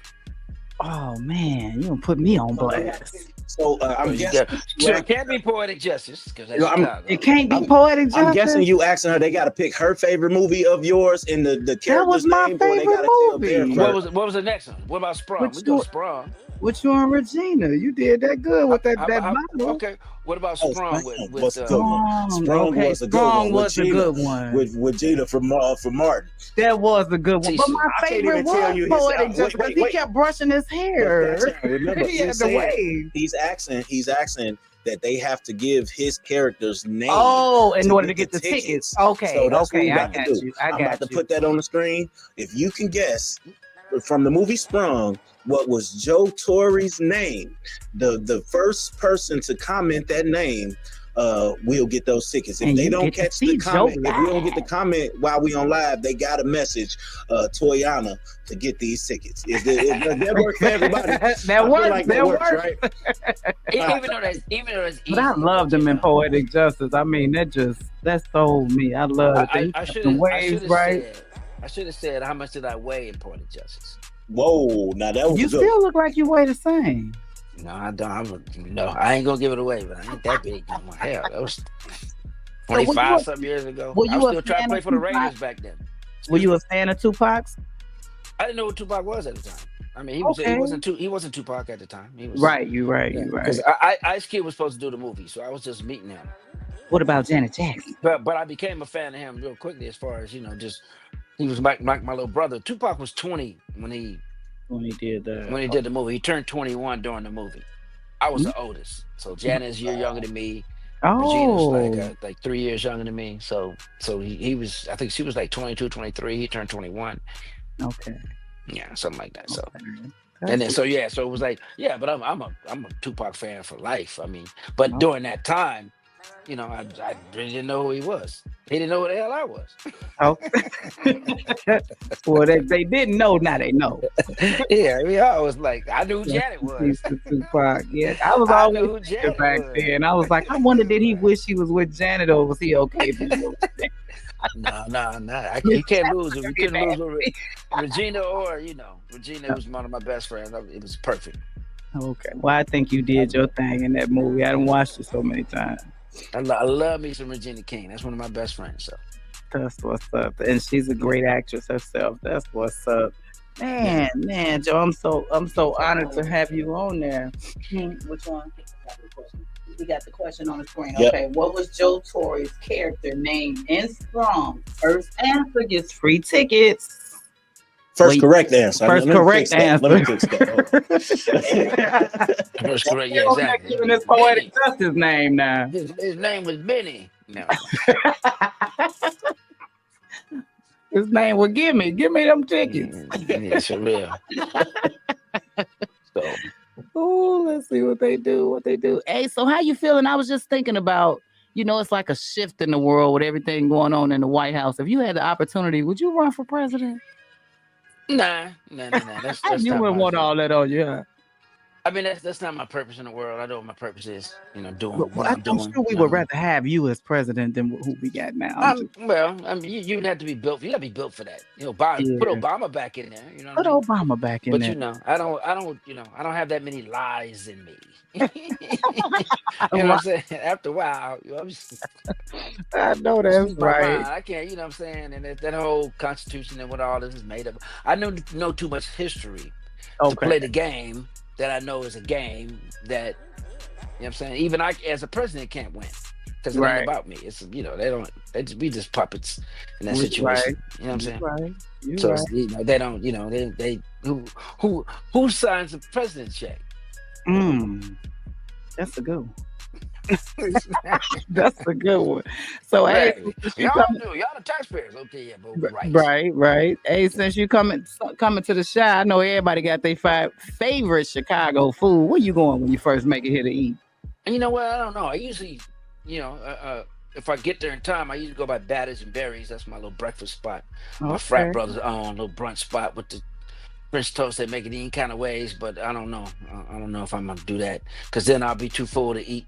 Oh, man. You gonna put me on blast. So I'm guessing. So it can't be Poetic Justice. Because it can't be Poetic Justice. I'm guessing you asking her, they got to pick her favorite movie of yours in the character's That was my name, favorite movie. What was the next one? What about Sprung? We go Sprung. With you and Regina. You did that good with that model. Okay. What about Sprung with Sprung was a good one. With Gina from Martin. That was a good one. But my favorite was Poetic Justice because he kept brushing his hair. Remember, he had the wave. He's asking that they have to give his character's name. Oh, in order to get the tickets. Okay, so that's okay, I got you. I'm about to put that on the screen. If you can guess from the movie Sprung, what was Joe Torry's name? The first person to comment that name we'll get those tickets. If And they you don't get to catch see the comment, Joe if we don't get the live. comment while we on live, they got to message Toyana to get these tickets. Does that work for everybody? I That feel works. like That works, works. right? Even though that's easy. But I love them you in know. Poetic Justice. I mean, that's sold me. I love it. They I got should some have waves, right? said how much did I weigh in Point of Justice? Whoa, now that was You good. still look like you weigh the same. No, I don't. I ain't gonna give it away, but I ain't that big. Hell, that was 25 some years ago. were I you was a still trying fan to play of for the Tupac? Raiders back then. Were you a fan of Tupac's? I didn't know what Tupac was at the time. I mean, he Okay. wasn't Tupac at the time. He was Right, you're right. Because Ice Kid was supposed to do the movie, so I was just meeting him. What about Janet Jackson? But I became a fan of him real quickly, as far as just he was like my little brother. Tupac was 20 when he did the movie. He turned 21 during the movie. I was the oldest, so Janet's a year younger than me. Regina's like 3 years younger than me. So he was. I think she was like 22, 23. He turned 21. Okay. Yeah, something like that. So. Okay. And then so it was like, but I'm a Tupac fan for life. I mean, but during that time, I really didn't know who he was. He didn't know who the hell I was. Okay. Well, they didn't know, now they know. Yeah, I mean, I was like, I knew who Janet was. Tupac. Yeah, I was I knew always who Janet back was. then. I was like, I wonder, did he wish he was with Janet, or was he okay? No. You can't lose. You couldn't lose with Regina or Regina was one of my best friends. It was perfect. Okay. Well, I think you did your thing in that movie. I done watched it so many times. I love me some Regina King. That's one of my best friends. So that's what's up. And she's a great actress herself. That's what's up. Man, Joe, I'm so honored to have you on there. Which one? We got the question on the screen. Yep. Okay. What was Joe Torry's character name in Sprung? First answer gets free tickets. First correct answer. First correct answer. Let me fix that. First correct, yeah, exactly. Giving his Poetic Justice name now. His name was Benny. No. His name was Give me them tickets. Yeah, for real. So. Oh, let's see what they do. Hey, so how you feeling? I was just thinking about, it's like a shift in the world with everything going on in the White House. If you had the opportunity, would you run for president? Nah. That's you wouldn't want all that on you, huh? I mean, that's not my purpose in the world. I know what my purpose is, doing what I'm doing. I'm sure we would rather have you as president than who we got now. You'd have to be built. You got to be built for that. Put Obama back in there. Put Obama back in there. But I don't have that many lies in me. You know what I'm saying? After a while, I know that's right. I can't. You know what I'm saying? And that whole Constitution and what all this is made of. I know too much history to play the game. That I know is a game that, what I'm saying, even I as a president can't win because it ain't about me. It's we just puppets in that situation. You know what I'm saying? Right. So they don't. They who signs the president's check? That's a good one. That's a good one. So hey, y'all the taxpayers. Okay, yeah, but right. Hey, since you coming to the Chi, I know everybody got their favorite Chicago food. Where you going when you first make it here to eat? And you know what? I don't know. I usually, if I get there in time, I usually go by Batters and Berries. That's my little breakfast spot. My frat brothers own a little brunch spot with the French toast. They make it any kind of ways, but I don't know. I don't know if I'm gonna do that because then I'll be too full to eat.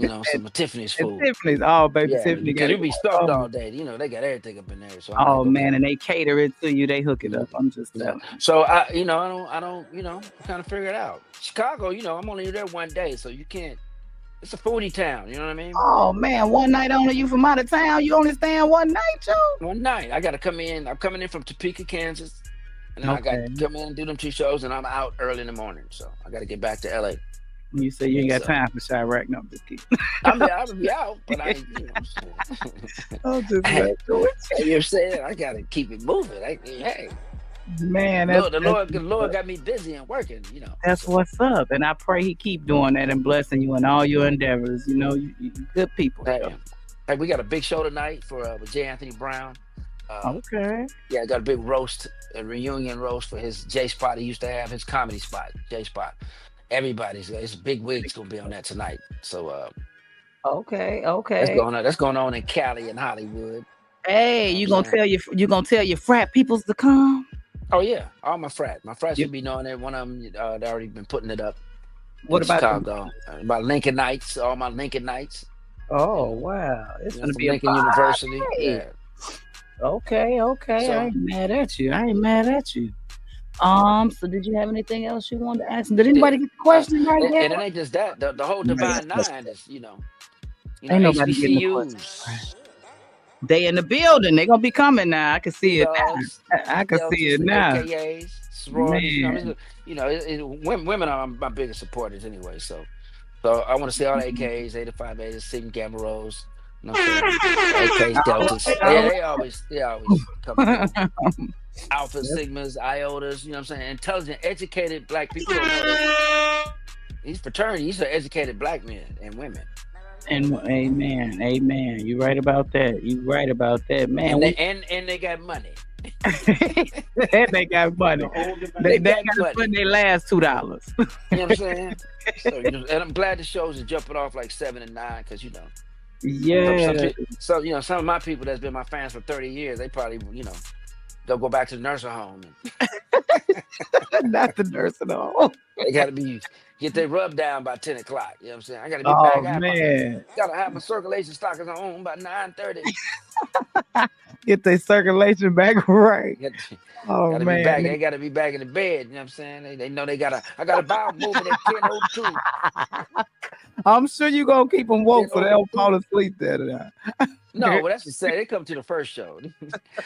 Some of Tiffany's food. Tiffany's, baby, Tiffany. Because you be stuffed all day. They got everything up in there. So and they cater it to you. They hook it up. I'm just telling. So I don't, kind of figure it out. Chicago, I'm only there one day, so you can't. It's a foodie town. You know what I mean? Oh man, one night only. You from out of town? You only staying one night, Joe? One night. I got to come in. I'm coming in from Topeka, Kansas, and then I got to come in and do them 2 shows, and I'm out early in the morning. So I got to get back to LA. You say you ain't got time for Chirac? No, I'm just kidding. I'll be out, but I ain't, I'm just you know what I'm saying? I gotta keep it moving. Hey, man, the Lord got me busy and working. That's what's up, and I pray He keep doing that and blessing you in all your endeavors. You good people. Hey, we got a big show tonight with J. Anthony Brown. Okay. Yeah, I got a big roast, a reunion roast for his J spot. He used to have his comedy spot, J spot. Everybody's it's a big wig's gonna be on that tonight. So Okay, That's okay. going on. That's going on in Cali and Hollywood. Hey, You know you what I'm gonna saying? tell your frat peoples to come? Oh yeah, all my frats You, should be knowing it. One of them, they already been putting it up what in about the? Chicago. About Lincoln Nights, all my Lincoln Nights. You Oh know, wow, it's gonna from be a Lincoln University. party. Yeah. Okay, okay. I So ain't mad at you. I ain't mad at you. So did you have anything else you wanted to ask? Did yeah, anybody get the question right yet? and it ain't just that. The whole Somebody got Divine a question. Nine is Ain't nobody getting the question right. HBCUs, They in the building. They gonna be coming now. I can Sea see it Dogs, now. I can see Deltas, it the now. AKAs, sororities. Man. Women are my biggest supporters anyway. So I want to see all the AKAs, 85 Sigma Gamma Rose. You know what I'm saying? AKs, All Deltas. right, Yeah, all they always come through. right. Alpha, That's- Sigmas, Iotas. You know what I'm saying? Intelligent, educated black people don't know that these fraternities, these are educated black men and women. and amen, amen. You right about that. You right about that, man. And they We and they got money. they got money. They They got got to money. spend their last $2. You know what I'm saying? So, and I'm glad the shows are jumping off like 7 and 9 because Yeah, some of my people that's been my fans for 30 years, they probably they'll go back to the nursing home. And not the nursing home. they got to get their rub down by 10 o'clock. You know what I'm saying? I got to be Oh back. man, Gotta have my circulation stockings on by 9:30. get their circulation back right. Oh Gotta be man, back. They gotta be back in the bed. You know what I'm saying? They know I got a bowel movement at 10:02. I'm sure you gonna keep them woke so they don't 10:02. fall asleep there tonight. No, well, that's the say. They come to the first show.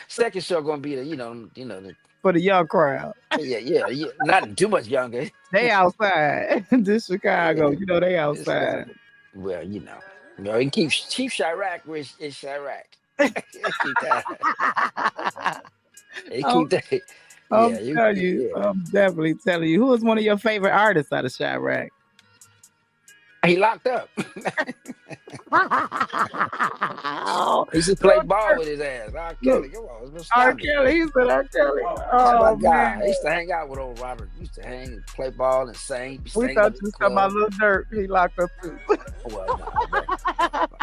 Second show gonna be the For the young crowd, yeah, not too much younger. they outside. This Chicago, Yeah. they outside. Well, he keeps Chief Chirac is Chirac. Keep that. They I'm, keep that. I'm Yeah, telling you, yeah. I'm definitely telling you. Who is one of your favorite artists out of Chirac? He locked up. Oh, He used to play ball with his ass. R. Kelly, come on, let's R. stop it. Kelly, he said R. Kelly. That's Oh my guy. man, I used to hang out with old Robert. He used to hang and play ball and sing. Be we singing thought up you at was the talking about club. Lil Durk. He locked up too. Well, no,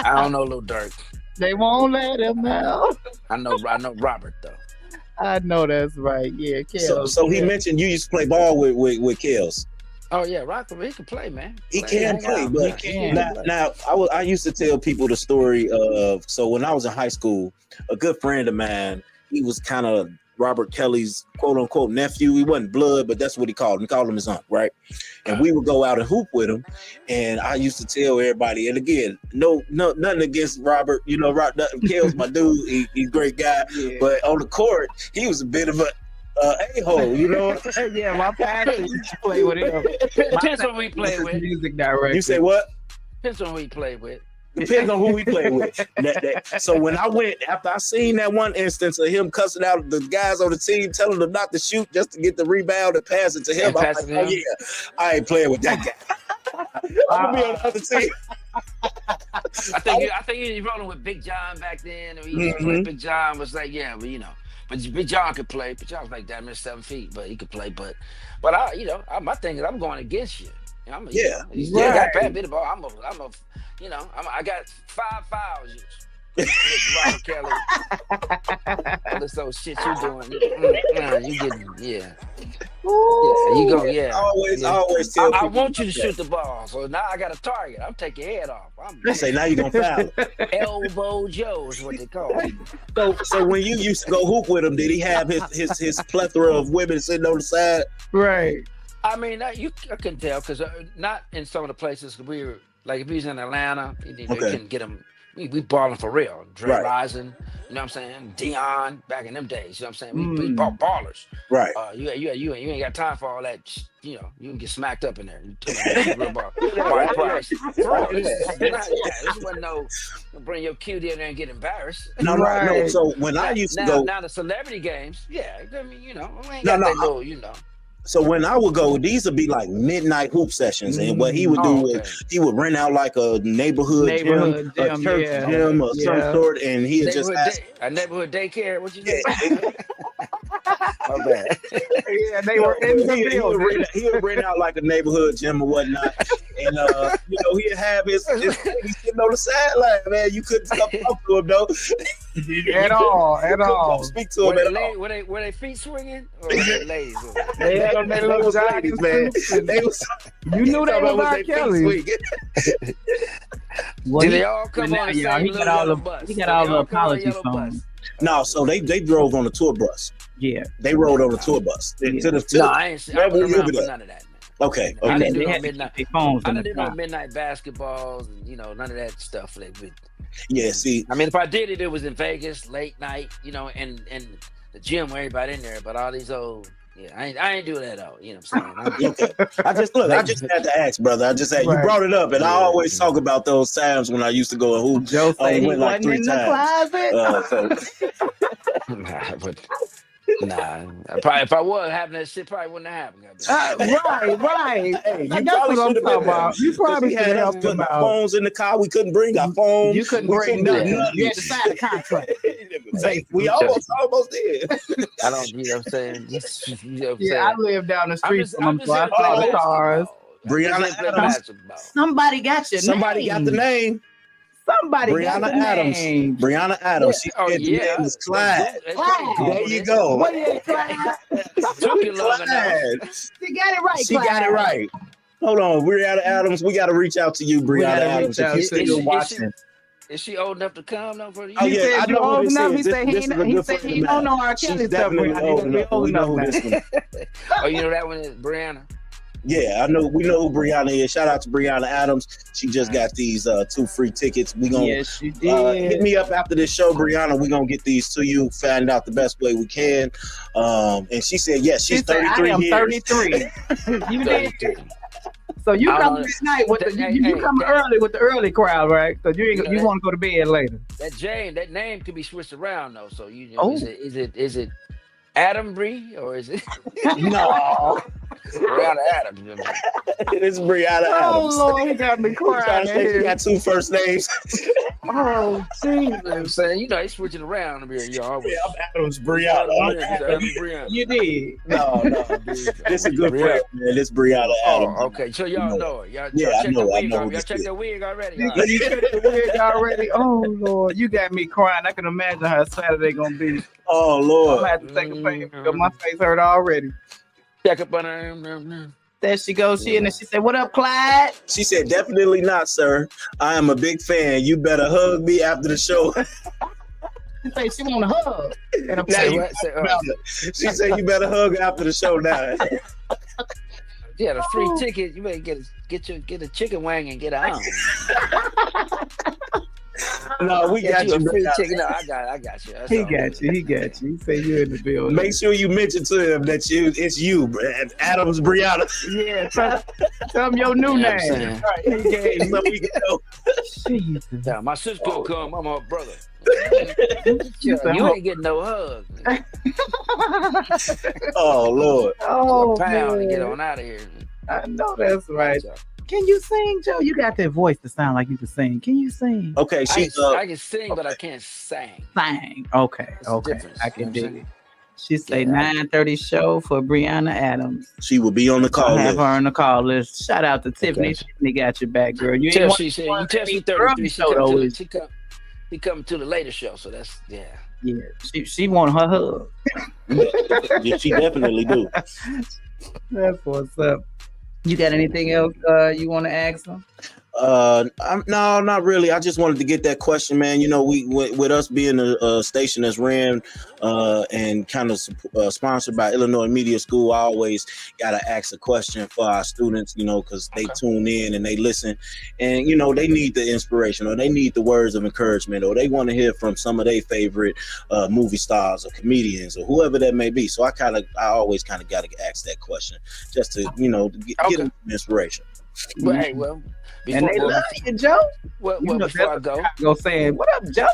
I don't know Lil Durk. They won't let him now. I know Robert though. I know that's right. Yeah, Kelly. So he mentioned you used to play ball with Kels. Oh yeah, Robert, he can play, man. He can hang play, out. but He can play. now I used to tell people the story of, so when I was in high school, a good friend of mine, he was kind of Robert Kelly's quote unquote nephew. He wasn't blood, but that's what he called him. He called him his uncle, right? And we would go out and hoop with him. And I used to tell everybody, and again, no nothing against Robert. Kel's my dude. He's a great guy. Yeah. But on the court, he was a bit of a a-hole, Yeah, my pastor used to play with him. Depends on who he played with. Music director. You say what? Depends on who he played with. Depends on who we play with. So when I went, after I seen that one instance of him cussing out the guys on the team, telling them not to shoot just to get the rebound and pass it to him, I'm like, oh yeah, I ain't playing with that guy. I'm gonna be on the other team. I think he was rolling with Big John back then. Or he used to play. Big John was like, yeah, but Big John could play. Big John was like damn near 7 feet, but he could play. But my thing is I'm going against you. You still got bad bit of ball. I got 5 fouls. Robert Kelly. All this old shit you doing. You getting, yeah. Ooh, You go, yeah. I always tell I people want you to shoot the ball. So now I got a target. I'm taking your head off. I say now you're gonna foul. Elbow Joe is what they call it. So when you used to go hoop with him, did he have his plethora of women sitting on the side? right. I mean, I can tell because not in some of the places we were like if he's in Atlanta, you couldn't get him. We balling for real. Dre Rising, you know what I'm saying? Dion, back in them days, you know what I'm saying? We ball ballers. Right. You ain't got time for all that. You can get smacked up in there. Real ball. White Price. This wasn't no bring your cute in there and get embarrassed. No. So when I used to go now the celebrity games, yeah. I mean, we ain't No, got that little, So when I would go, these would be like midnight hoop sessions, and what he would do is he would rent out like a neighborhood gym, a church gym, or some sort, and he'd just ask a neighborhood daycare. What you say? My bad. Yeah, they were in the building. He would rent out like a neighborhood gym or whatnot, and know, he'd have his lady sitting on the sideline, man. You couldn't come talk to him, though. At all. Come speak to him at all. Were they feet swinging or were they ladies? They had on their little ladies, man. They was, you knew they was R. Kelly. Did they all come on the same little yellow bus? He got all the apology songs. No, so they drove on a tour bus. Yeah. They rode on a tour bus. No, I ain't around for none of that, man. Okay. I didn't do They no had to midnight. keep their phones I in the didn't do no car. midnight basketballs and none of that stuff. Yeah, see, I mean, if I did it, it was in Vegas, late night, and the gym where everybody in there. But all these old, I ain't do that though. You know what I'm saying? okay. I just had to ask, brother. I just had you brought it up, and I always talk about those times when I used to go and hoop. Joe said he went like wasn't 3 in the times. closet. Nah, probably if I was having that shit, probably wouldn't have happened. Right. Hey, you That's probably what I'm should have talking been about. You probably had should have us helped putting them out. phones in the car. We couldn't bring our phones. You couldn't We bring do nothing. nothing. You had to sign a contract. Hey, we almost did. I don't, you know what I'm saying? Yeah, I live down the street from them, so I here to saw play the cars. Brianna Adams. Somebody got your Somebody name. got the name. Somebody got Brianna the Adams. name. Brianna Adams. She said the name is Clyde. There you go. What is it, Clyde? Took you long enough. Clyde. She got it right, She got it right. Hold on, Brianna Adams. We got to reach out to you, Brianna gotta Adams. reach out If to you're you. still watching. Is she old enough to come though for you? Oh, He yeah, said I you know who old this enough. is. He said This is a good friend he of don't mine. know R. Kelly She's stuff. definitely old enough. We know who this one. Oh, you know that one is Brianna? Yeah, I know. We know who Brianna is. Shout out to Brianna Adams. She just got these 2 free tickets. We gonna Yes, she did. hit me up after this show, Brianna. We gonna get these to you. Find out the best way we can. And she said, yes, she's 33 I am years. 33. You did. 33. So you I come don't- at night with you come early with the early crowd, right? So you You know you that- want to go to bed later. That name could be switched around though. So Oh. is it Adam Bree or is it No, Brianna Adams? You know what I'm saying? it is Brianna Oh Adams. Lord, he got me I'm trying crying. to say she got 2 first names. Oh, You know what I'm saying? He's switching around here. Always. I'm Adams, Brianna. Adam Brianna. you did. No, this is a good friend, man. This Brianna Adams. Oh, okay. So y'all know her. Y'all Yeah, I checked know, the I wig know already. who Y'all this checked is. the wig already. You checked the wig already. Oh Lord, you got me crying. I can imagine how Saturday gonna be. Oh I'm Lord. gonna have to take a pain because my face hurt already. Check up on her. There she goes. She and then she said, "What up, Clyde?" She said, definitely not, sir. I am a big fan. You better hug me after the show. She said she want a hug. And I'm Now saying, you- She said, you better hug after the show now. You had a free ticket. You better get a chicken wing and get a arm. No, we got Get you. a free Brianna. ticket. No, I got you. That's he all. got you. He got you. He said you in the building. Make sure you mention to him that it's you, Adams Brianna. Yeah, tell him your new You know what I'm name. saying? Right, he gave So we can know. Jesus. Yeah, my sister gonna come. I'm her brother. You said, You ain't getting no hug. Oh Lord. Oh, Pound and get man. on out of here. I know that's right. Can you sing, Joe? You got that voice to sound like you can sing. Can you sing? Okay, she's I can sing, but I can't sing. Sing. Okay. It's a Okay. difference, I you can know what dig I'm it. She say Yeah, 9:30 show for Brianna Adams. she will be on the call I'll have list. her on the call list. Shout out to Tiffany. Gotcha. Tiffany got your back, girl. You Tell ain't she said you one tell to she be 33. early She show, come though, to is she come to the later show. So that's yeah. She want her hug. Yeah, she definitely do. That's what's up. You got anything else you want to ask them? No, not really. I just wanted to get that question, man. You know, we with us being a station that's ran and kind of sponsored by Illinois Media School, I always gotta ask a question for our students. You know, because they tune in and they listen, and you know they need the inspiration or they need the words of encouragement or they want to hear from some of their favorite movie stars or comedians or whoever that may be. So I always kind of gotta ask that question just to get them inspiration. But hey, well, And they love you, Joe. well, You know before I go, Go saying, "What up, Joe?"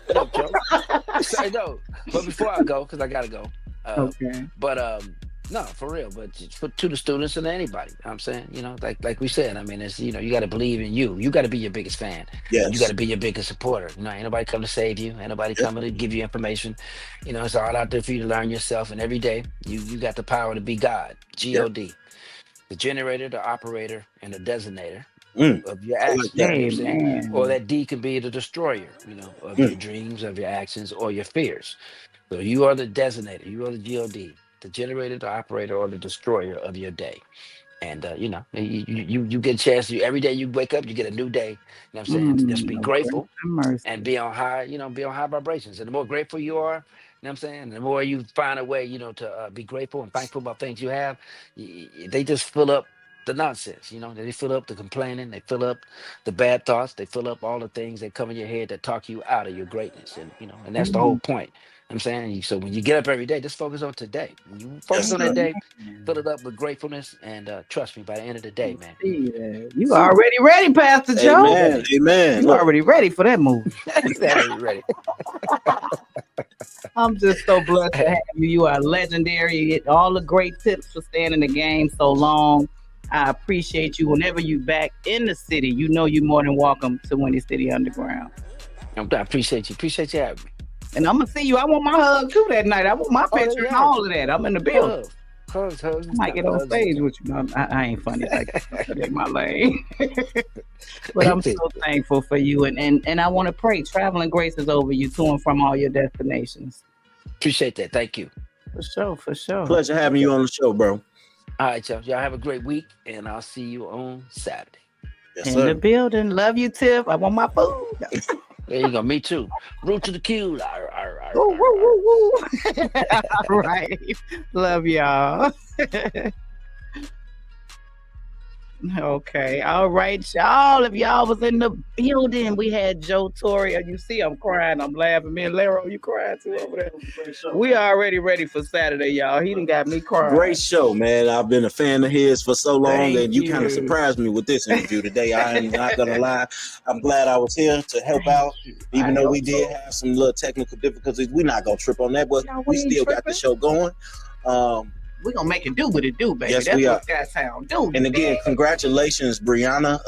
what up, Joe? So, no, but before I go, because I gotta go. Okay. But no, for real. But to the students and anybody, you know what I'm saying, like we said, I mean, it's you got to believe in you. You got to be your biggest fan. Yes. You got to be your biggest supporter. Ain't nobody come to save you. Ain't nobody coming to give you information. It's all out there for you to learn yourself. And every day, you got the power to be God. God. The generator, the operator, and the designator. of your I like actions. that. You know what I'm saying? Amen. Or that D can be the destroyer, of your dreams, of your actions, or your fears. So you are the designator, you are the God, the generator, the operator, or the destroyer of your day. And you get a chance to every day you wake up, you get a new day. You know what I'm saying? To just be Of grace grateful and mercy. and be on high, be on high vibrations. And the more grateful you are, you know what I'm saying, the more you find a way, to be grateful and thankful about things you have, they just fill up the nonsense. They fill up the complaining, they fill up the bad thoughts, they fill up all the things that come in your head that talk you out of your greatness. And that's the whole point. I'm saying, so when you get up every day, just focus on today. When you focus Yes, on that sir. day, fill it up with gratefulness, and trust me, by the end of the day, man, See that. You already ready, Pastor Joe. Amen. Amen. You Look, already ready for that move. exactly ready. I'm just so blessed to have you. You are legendary. You get all the great tips for staying in the game so long. I appreciate you. Whenever you back in the city, you're more than welcome to Windy City Underground. I appreciate you. Appreciate you having me. And I'm gonna see you. I want my hug too that night. I want my picture and all of that. I'm in the building. Hugs. I might get on stage with you. No, I ain't funny like that. That ain't my lane. But I'm so thankful for you. And I want to pray traveling graces over you to and from all your destinations. Appreciate that. Thank you. For sure. pleasure having you on the show, bro. All right, y'all. Y'all have a great week, and I'll see you on Saturday. Yes, in sir. the building. Love you, Tiff. I want my food. There you go. Me too. Root to the Q. Woo, woo, woo, woo. All right. Love y'all. Okay. All right, y'all. If y'all was in the building, we had Joe Torry. You see, I'm crying. I'm laughing. Me and Lero, you crying too over there. We already ready for Saturday, y'all. He done got me crying. Great show, man. I've been a fan of his for so long, Thank and you you. kind of surprised me with this interview today. I am not gonna lie. I'm glad I was here to help out, even though we did have some little technical difficulties. We're not gonna trip on that, but No, we we ain't still got the tripping. show going. We're gonna make it do what it do, baby. Yes, That's we what Skytown do. And again, congratulations, Brianna.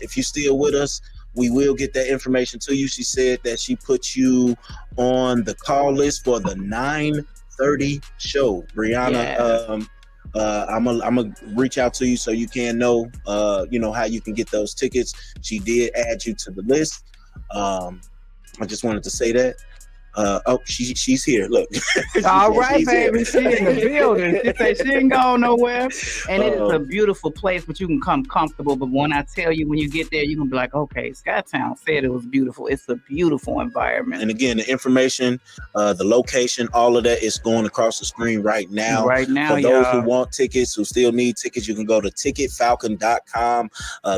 If you're still with us, we will get that information to you. She said that she put you on the call list for the 9:30 show. Brianna, I'm gonna reach out to you so you can know how you can get those tickets. She did add you to the list. I just wanted to say that. She's here. Look. All right, She's baby. here. She in the building. She say she ain't going nowhere. And it is a beautiful place, but you can come comfortable. But when I tell you, when you get there, you're going to be like, okay, Skytown said it was beautiful. It's a beautiful environment. And again, the information, the location, all of that is going across the screen right now. Right now, for those who y'all. want tickets, who still need tickets, you can go to ticketfalcon.com,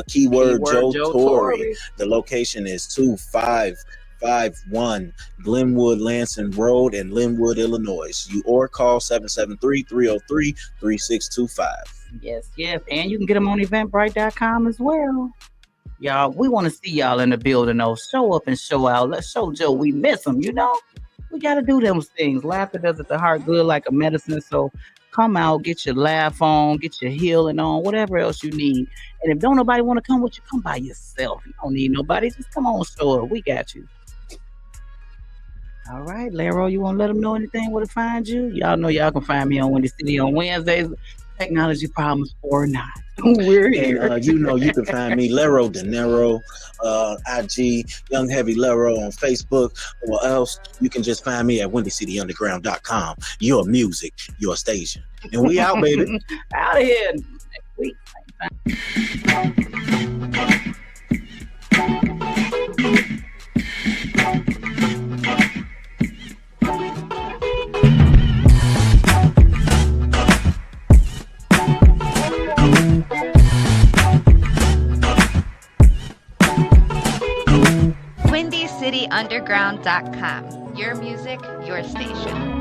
keyword Joe Torry. The location is 2551 Glenwood Lansing Road in Linwood, Illinois. Or call 773-303-3625. Yes. And you can get them on eventbrite.com as well. Y'all, we want to see y'all in the building, though. Show up and show out. Let's show Joe we miss him, We got to do those things. Laughter does it the heart good like a medicine. So come out, get your laugh on, get your healing on, whatever else you need. And if don't nobody want to come with you, come by yourself. You don't need nobody. Just come on, show up. We got you. All right, Lero, you want to let them know anything where to find you? Y'all know y'all can find me on Windy City on Wednesdays. Technology problems or not. We're here. And, you can find me, Lero De Niro, IG, Young Heavy Lero on Facebook, or else you can just find me at WindyCityUnderground.com. Your music, your station. And we out, baby. Out of here next week. WindyCityUnderground.com. Your music, your station.